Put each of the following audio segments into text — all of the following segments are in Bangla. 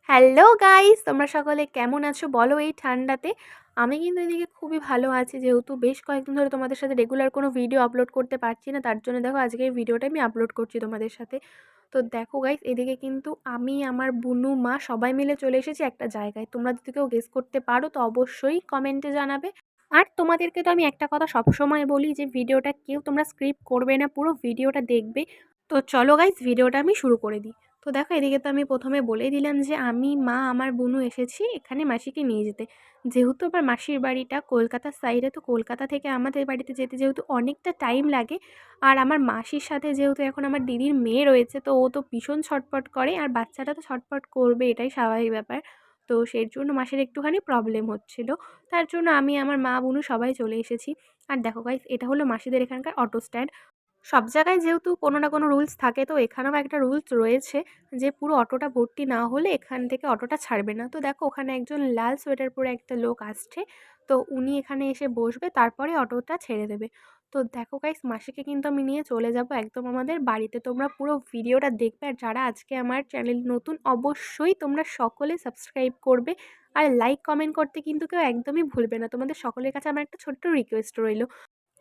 হ্যালো গাইস, তোমরা সকলে কেমন আছো বলো এই ঠান্ডাতে? আমি কিন্তু এদিকে খুবই ভালো আছি, যেহেতু বেশ কয়েকদিন ধরে তোমাদের সাথে রেগুলার কোনো ভিডিও আপলোড করতে পারছি না, তার জন্য দেখো আজকে এই ভিডিওটা আমি আপলোড করছি তোমাদের সাথে। তো দেখো গাইস, এদিকে কিন্তু আমি, আমার বুনু, মা সবাই মিলে চলে এসেছি একটা জায়গায়। তোমরা যদি কেউ গেস করতে পারো তো অবশ্যই কমেন্টে জানাবে। আর তোমাদেরকে তো আমি একটা কথা সবসময় বলি যে ভিডিওটা কেউ তোমরা স্ক্রিপ্ট করবে না, পুরো ভিডিওটা দেখবে। তো চলো গাইস, ভিডিওটা আমি শুরু করে দিই। তো দেখো, এদিকে তো আমি প্রথমে বলে দিলাম যে আমি, মা, আমার বোনু এসেছি এখানে মাসিকে নিয়ে যেতে। যেহেতু আমার মাসির বাড়িটা কলকাতার সাইডে, তো কলকাতা থেকে আমাদের বাড়িতে যেতে যেহেতু অনেকটা টাইম লাগে, আর আমার মাসির সাথে যেহেতু এখন আমার দিদির মেয়ে রয়েছে, তো ও তো ভীষণ ছটফট করে, আর বাচ্চাটা তো ছটফট করবে, এটাই স্বাভাবিক ব্যাপার। তো সেই জন্য মাসির একটুখানি প্রবলেম হচ্ছিল, তার জন্য আমি, আমার মা, বোনু সবাই চলে এসেছি। আর দেখো গাইস, এটা হলো মাসিদের এখানকার অটো স্ট্যান্ড। সব জায়গায় যেহেতু কোনো না কোনো রুলস থাকে, তো এখানেও একটা রুলস রয়েছে যে পুরো অটোটা ভর্তি না হলে এখান থেকে অটোটা ছাড়বে না। তো দেখো, ওখানে একজন লাল সোয়েটার পরে একটা লোক আসছে, তো উনি এখানে এসে বসবে, তারপরে অটোটা ছেড়ে দেবে। তো দেখো গাইস, মাসিকে কিন্তু আমি নিয়ে চলে যাব একদম আমাদের বাড়িতে। তোমরা পুরো ভিডিওটা দেখবে, আর যারা আজকে আমার চ্যানেল নতুন অবশ্যই তোমরা সকলে সাবস্ক্রাইব করবে, আর লাইক কমেন্ট করতে কিন্তু কেউ একদমই ভুলবে না। তোমাদের সকলের কাছে আমার একটা ছোট্ট রিকোয়েস্ট রইল।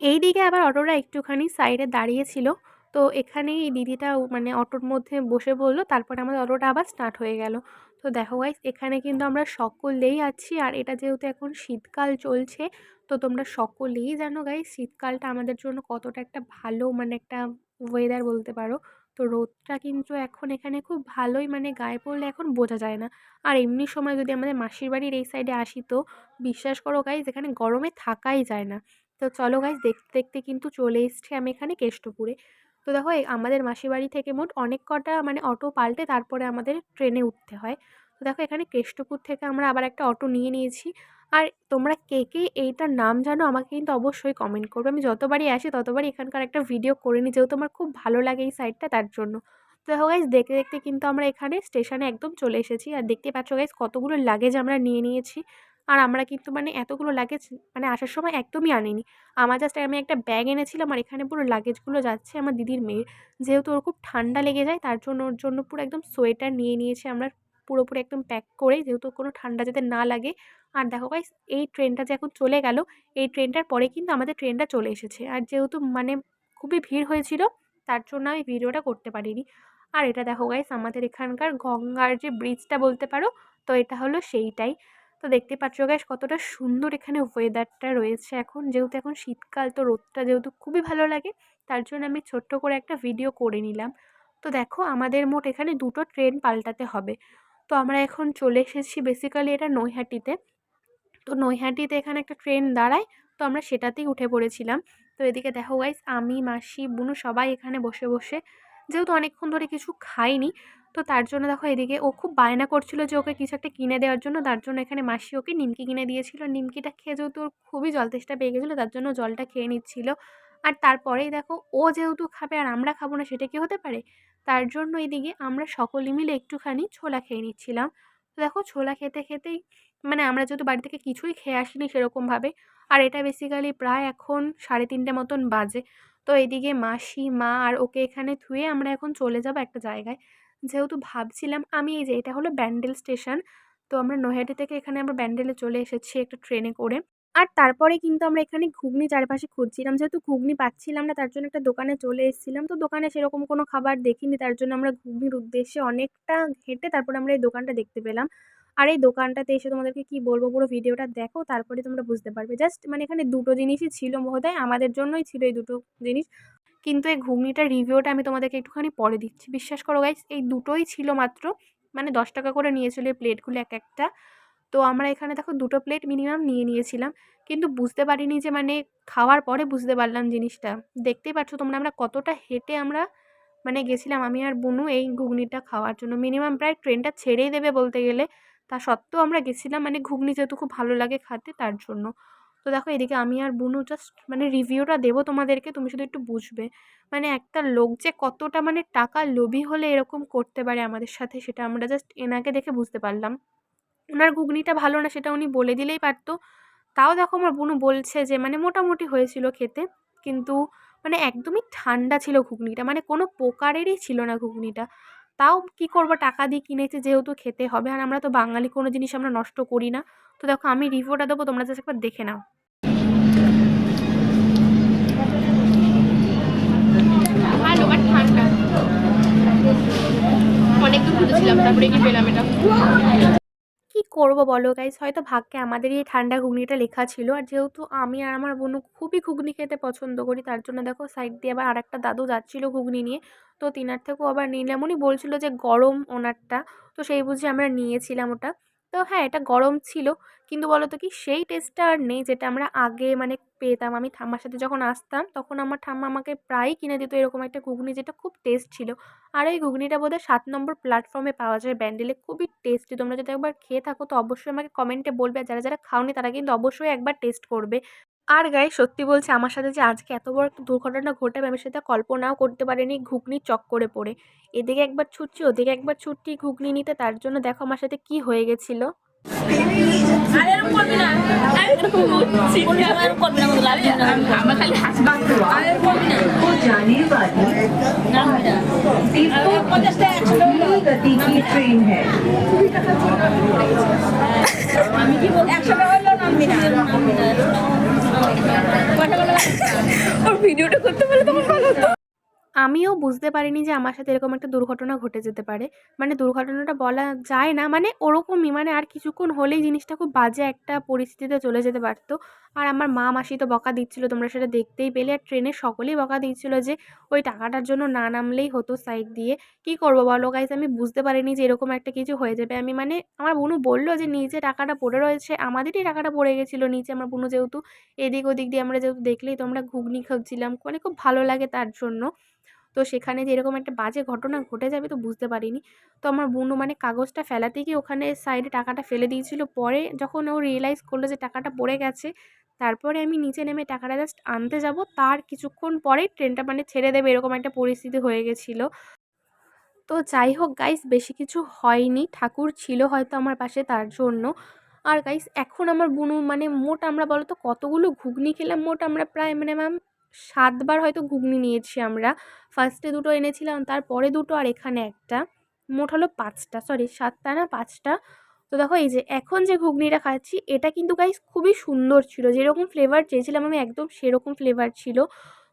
এইদিকে আবার অটোটা একটুখানি সাইডে দাঁড়িয়েছিল, তো এখানেই এই দিদিটা মানে অটোর মধ্যে বসে পড়লো, তারপরে আমাদের অটোটা আবার স্টার্ট হয়ে গেল। তো দেখো গাইস, এখানে কিন্তু আমরা সকলেই আছি, আর এটা যেহেতু এখন শীতকাল চলছে, তো তোমরা সকলেই জানো গাইস শীতকালটা আমাদের জন্য কতটা একটা ভালো, মানে একটা ওয়েদার বলতে পারো। তো রোদটা কিন্তু এখন এখানে খুব ভালোই, মানে গায়ে পড়লে এখন বোঝা যায় না। আর এমনি সময় যদি আমাদের মাসির বাড়ির এই সাইডে আসি, তো বিশ্বাস করো গাইস, এখানে গরমে থাকাই যায় না। তো চলো গাইস, দেখতে দেখতে কিন্তু চলে এসেছি আমি এখানে কেষ্টপুরে। তো দেখো, আমাদের মাসির বাড়ি থেকে মোট অনেক কটা মানে অটো পাল্টে তারপরে আমাদের ট্রেনে উঠতে হয়। তো দেখো, এখানে কেষ্টপুর থেকে আমরা আবার একটা অটো নিয়ে নিয়েছি। আর তোমরা কে কে এইটার নাম জানো আমাকে কিন্তু অবশ্যই কমেন্ট করবে। আমি যতবারই আসি ততবারই এখানকার একটা ভিডিও করে নিই, যেহেতু আমার খুব ভালো লাগে এই সাইডটা, তার জন্য। তো দেখো গাইস, দেখতে দেখতে কিন্তু আমরা এখানে স্টেশনে একদম চলে এসেছি, আর দেখতে পাচ্ছ গাইস কতগুলো লাগেজ আমরা নিয়ে নিয়েছি। আর আমরা কিন্তু মানে এতগুলো লাগেজ মানে আসার সময় একদমই আনিনি। আমার জাস্ট আমি একটা ব্যাগ এনেছিলাম, আর এখানে পুরো লাগেজগুলো যাচ্ছে আমার দিদির মেয়ের। যেহেতু ওর খুব ঠান্ডা লেগে যায়, তার জন্য ওর জন্য পুরো একদম সোয়েটার নিয়ে নিয়েছি আমরা, পুরোপুরি একদম প্যাক করে, যেহেতু কোনো ঠান্ডা যাতে না লাগে। আর দেখো গাইস, এই ট্রেনটা যে এখন চলে গেল, এই ট্রেনটার পরে কিন্তু আমাদের ট্রেনটা চলে এসেছে। আর যেহেতু মানে খুবই ভিড় হয়েছিল, তার জন্য আমি ভিডিওটা করতে পারিনি। আর এটা দেখো গাইস, আমাদের এখানকার গঙ্গার যে ব্রিজটা বলতে পারো, তো এটা হলো সেইটাই। তো দেখতে পাচ্ছ গাইস কতটা সুন্দর এখানে ওয়েদারটা রয়েছে এখন, যেহেতু এখন শীতকাল, তো রোদটা যেহেতু খুবই ভালো লাগে, তার জন্য আমি ছোট্ট করে একটা ভিডিও করে নিলাম। তো দেখো, আমাদের মোট এখানে দুটো ট্রেন পাল্টাতে হবে। তো আমরা এখন চলে এসেছি বেসিক্যালি এটা নৈহাটিতে। তো নৈহাটিতে এখানে একটা ট্রেন দাঁড়ায়, তো আমরা সেটাতেই উঠে পড়েছিলাম। তো এদিকে দেখো গাইস, আমি, মাসি, বুনু সবাই এখানে বসে বসে, যেহেতু অনেকক্ষণ ধরে কিছু খাইনি, তো তার জন্য দেখো এদিকে ও খুব বায়না করছিল যে ওকে কিছু একটা কিনে দেওয়ার জন্য, তার জন্য এখানে মাসি ওকে নিমকি কিনে দিয়েছিল। নিমকিটা খেয়ে যেহেতু ওর খুবই জল তেষ্টা পেয়ে গেছিলো, তার জন্য জলটা খেয়ে নিচ্ছিল। আর তারপরেই দেখো, ও যেহেতু খাবে আর আমরা খাবো না, সেটা কি হতে পারে? তার জন্য এদিকে আমরা সকলে মিলে একটুখানি ছোলা খেয়ে নিচ্ছিলাম। তো দেখো, ছোলা খেতে খেতেই মানে আমরা যেহেতু বাড়ি থেকে কিছুই খেয়ে আসিনি সেরকমভাবে, আর এটা বেসিক্যালি প্রায় এখন 3:30 মতন বাজে। তো এদিকে মাসি, মা আর ওকে এখানে থুয়ে আমরা এখন চলে যাব একটা জায়গায়। যেহেতু ভাবছিলাম আমি, এই যে এটা হলো ব্যান্ডেল স্টেশন, তো আমরা নৈহাটি থেকে এখানে আমরা ব্যান্ডেলে চলে এসেছি একটা ট্রেনে করে। আর তারপরে কিন্তু আমরা এখানে ঘুগনি চারপাশে খুঁজছিলাম, যেহেতু ঘুগনি পাচ্ছিলাম না, তার জন্য একটা দোকানে চলে এসেছিলাম। তো দোকানে সেরকম কোনো খাবার দেখিনি, তার জন্য আমরা ঘুগনির উদ্দেশ্যে অনেকটা হেঁটে তারপরে আমরা এই দোকানটা দেখতে পেলাম। আর এই দোকানটাতে এসে তোমাদেরকে কি বলবো, পুরো ভিডিওটা দেখো তারপরে তোমরা বুঝতে পারবে। জাস্ট মানে এখানে দুটো জিনিসই ছিল মহোদয়, আমাদের জন্যই ছিল এই দুটো জিনিস। কিন্তু এই ঘুগনিটার রিভিউটা আমি তোমাদেরকে একটুখানি পরে দিচ্ছি। বিশ্বাস করো গাইস, এই দুটোই ছিল মাত্র, মানে 10 টাকা করে নিয়েছিল এই প্লেটগুলো এক একটা। তো আমরা এখানে দেখো দুটো প্লেট মিনিমাম নিয়ে নিয়েছিলাম, কিন্তু বুঝতে পারিনি যে মানে খাওয়ার পরে বুঝতে পারলাম জিনিসটা। দেখতেই পাচ্ছ তোমরা আমরা কতটা হেঁটে আমরা মানে গেছিলাম, আমি আর বুনু, এই ঘুগনিটা খাওয়ার জন্য। মিনিমাম প্রায় ট্রেনটা ছেড়েই দেবে বলতে গেলে, তা সত্ত্বেও আমরা গেছিলাম, মানে ঘুগনি যেহেতু খুব ভালো লাগে খেতে, তার জন্য। তো দেখো, এদিকে আমি আর বুনু জাস্ট মানে রিভিউটা দেবো তোমাদেরকে, তুমি শুধু একটু বুঝবে। মানে একটা লোক যে কতটা মানে টাকা লোভী হলে এরকম করতে পারে আমাদের সাথে, সেটা আমরা জাস্ট এনাকে দেখে বুঝতে পারলাম। উনার ঘুগনিটা ভালো না সেটা উনি বলে দিলেই পারতো। তাও দেখো, আমার বোনও বলছে যে মানে মোটামুটি হয়েছিল খেতে, কিন্তু মানে একদমই ঠান্ডা ছিল ঘুগনিটা, মানে কোনো প্রকারেরই ছিল না ঘুগনিটা। তাও কি করব, টাকা দিয়ে কিনেছি যেহেতু খেতে হবে, আর আমরা তো বাঙালি, কোনো জিনিস আমরা নষ্ট করি না। তো দেখো আমি রিভিউটা দেবো, তোমরা জাস্ট একবার দেখে নাও। ভালো বাট ঠান্ডা, অনেকদিন খুঁজেছিলাম তারপরে কি পেলাম এটা। কি করব বলো গাইস, হয়তো ভাগ্যে আমাদেরই এই ঠান্ডা ঘুগনিটা লেখা ছিল। আর যেহেতু আমি আর আমার বোনু খুবই ঘুগনি খেতে পছন্দ করি, তার জন্য দেখো সাইড দিয়ে আবার আরেকটা দাদু যাচ্ছিল ঘুগনি নিয়ে। তো তিনার থেকেও আবার নিলাম, উনি বলছিল যে গরম ওনারটা, তো সেই বুঝে আমরা নিয়েছিলাম ওটা। তো হ্যাঁ, এটা গরম ছিল, কিন্তু বলো তো কি সেই টেস্টটা আর নেই যেটা আমরা আগে মানে পেতাম। আমি ঠাম্মার সাথে যখন আসতাম তখন আমার ঠাম্মা আমাকে প্রায়ই কিনে দিত এরকম একটা ঘুগনি, যেটা খুব টেস্ট ছিল। আর এই ঘুগনিটা বোধহয় 7 নম্বর প্ল্যাটফর্মে পাওয়া যায় ব্যান্ডেলে, খুবই টেস্টি। তোমরা যদি একবার খেয়ে থাকো তো অবশ্যই আমাকে কমেন্টে বলবে, আর যারা যারা খাওনি তারা কিন্তু অবশ্যই একবার টেস্ট করবে। আর গাইস সত্যি বলছি, আমার সাথে যে আজকে এত বড় একটা দুর্ঘটনা ঘটবে আমি সেটা কল্পনাও করতে পারিনি ঘুগনির চক্করে পড়ে। এদিকে একবার ছুটছি, ওদিকে একবার ছুটছি ঘুগনি নিতে, তার জন্য দেখো আমার সাথে কি হয়ে গেছিল। আর এরকম করবি না। আর এরকম করবি না, এরকম করবি না, লাভ না। আমরা খালি হাসবা। আর এরকম করবি না। को जाने वाली दीपक धीमी गति की ट्रेन है। আমি কি বল 100 টাকা হলো নামবি না। কটা বলা ওর ভিডিওটা করতে পারলে তখন ভালো হতো। আমিও বুঝতে পারিনি যে আমার সাথে এরকম একটা দুর্ঘটনা ঘটে যেতে পারে। মানে দুর্ঘটনাটা বলা যায় না, মানে ওরকমই, মানে আর কিছুক্ষণ হলেই জিনিসটা খুব বাজে একটা পরিস্থিতিতে চলে যেতে পারত। আর আমার মা মাসি তো বকা দিচ্ছিল, তোমরা সেটা দেখতেই পেলে। আর ট্রেনের সকলেই বকা দিচ্ছিল যে ওই টাকাটার জন্য না নামলেই হতো সাইড দিয়ে। কি করবো বলো গাইস, আমি বুঝতে পারিনি যে এরকম একটা কিছু হয়ে যাবে। আমি মানে আমার বোনু বলল যে নিচে টাকাটা পড়ে রয়েছে, আমাদেরই টাকাটা পড়ে গেছিলো নিচে। আমার বোনু যেহেতু এদিক ওদিক দিয়ে, আমরা যেহেতু দেখলেই তো আমরা ঘুগনি খাচ্ছিলাম, মানে খুব ভালো লাগে তার জন্য। তো সেখানে যে এরকম একটা বাজে ঘটনা ঘটে যাবে তো বুঝতে পারিনি। তো আমার বোনও মানে কাগজটা ফেলাতে গিয়ে ওখানে সাইডে টাকাটা ফেলে দিয়েছিল। পরে যখন ও রিয়েলাইজ করলো যে টাকাটা পড়ে গেছে, তারপরে আমি নিচে নেমে টাকাটা জাস্ট আনতে যাব, তার কিছুক্ষণ পরেই ট্রেনটা মানে ছেড়ে দেবে এরকম একটা পরিস্থিতি হয়ে গেছিলো। তো যাই হোক গাইস, বেশি কিছু হয়নি, ঠাকুর ছিল হয়তো আমার পাশে তার জন্য। আর গাইস এখন আমার বুনু মানে মোট আমরা বলো তো কতগুলো ঘুগনি খেলাম, মোট আমরা প্রায় মানে ম্যাম 7 বার হয়তো ঘুগনি নিয়েছি আমরা। ফার্স্টে দুটো এনেছিলাম, তারপরে দুটো, আর এখানে একটা। মোট হলো 5টা, সরি 7টা না 5টা। তো দেখো এই যে এখন যে ঘুগনিটা খাচ্ছি এটা কিন্তু গাইস খুবই সুন্দর ছিল, যেরকম ফ্লেভার চেয়েছিলাম আমি একদম সেরকম ফ্লেভার ছিল।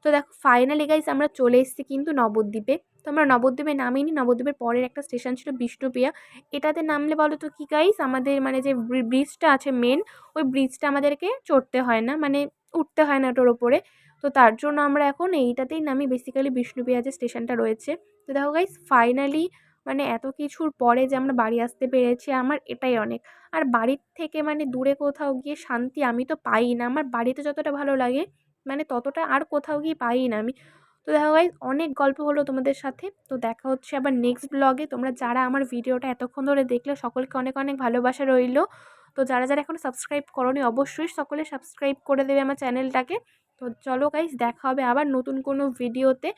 তো দেখো ফাইনালি গাইস আমরা চলে এসেছি কিন্তু নবদ্বীপে। তো আমরা নবদ্বীপে নামিনি, নবদ্বীপের পরের একটা স্টেশন ছিল বিষ্ণুপ্রিয়া। এটাতে নামলে বলো তো কি গাইস, আমাদের মানে যে ব্রিজটা আছে মেন, ওই ব্রিজটা আমাদেরকে চড়তে হয় না, মানে উঠতে হয় না ওটার ওপরে। তো তার জন্য আমরা এখন এইটাতেই নামি, বেসিক্যালি বিষ্ণুপ্রিয়া যে স্টেশনটা রয়েছে। তো দেখো গাইস ফাইনালি মানে এত কিছুর পরে যে আমরা বাড়ি আসতে পেরেছি, আমার এটাই অনেক। আর বাড়ির থেকে মানে দূরে কোথাও গিয়ে শান্তি আমি তো পাই না, আমার বাড়িতে যতটা ভালো লাগে মানে ততটা আর কোথাও গিয়ে পাই না আমি। তো দেখো গাইস অনেক গল্প হলো তোমাদের সাথে, তো দেখা হচ্ছে আবার নেক্সট ব্লগে। তোমরা যারা আমার ভিডিওটা এতক্ষণ ধরে দেখলে সকলকে অনেক অনেক ভালোবাসা রইলো। তো যারা যারা এখনো সাবস্ক্রাইব করোনি অবশ্যই সকলে সাবস্ক্রাইব করে দেবে আমার চ্যানেলটাকে। তো চলো গাইস, দেখা হবে আবার নতুন কোনো ভিডিওতে।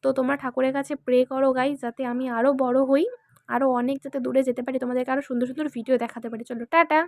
তো তোমরা ঠাকুরের কাছে প্রে করো গাইস, যাতে আমি আরও বড় হই, আরও অনেক যাতে দূরে যেতে পারি, তোমাদেরকে আরও সুন্দর সুন্দর ভিডিও দেখাতে পারি। চলো টাটা।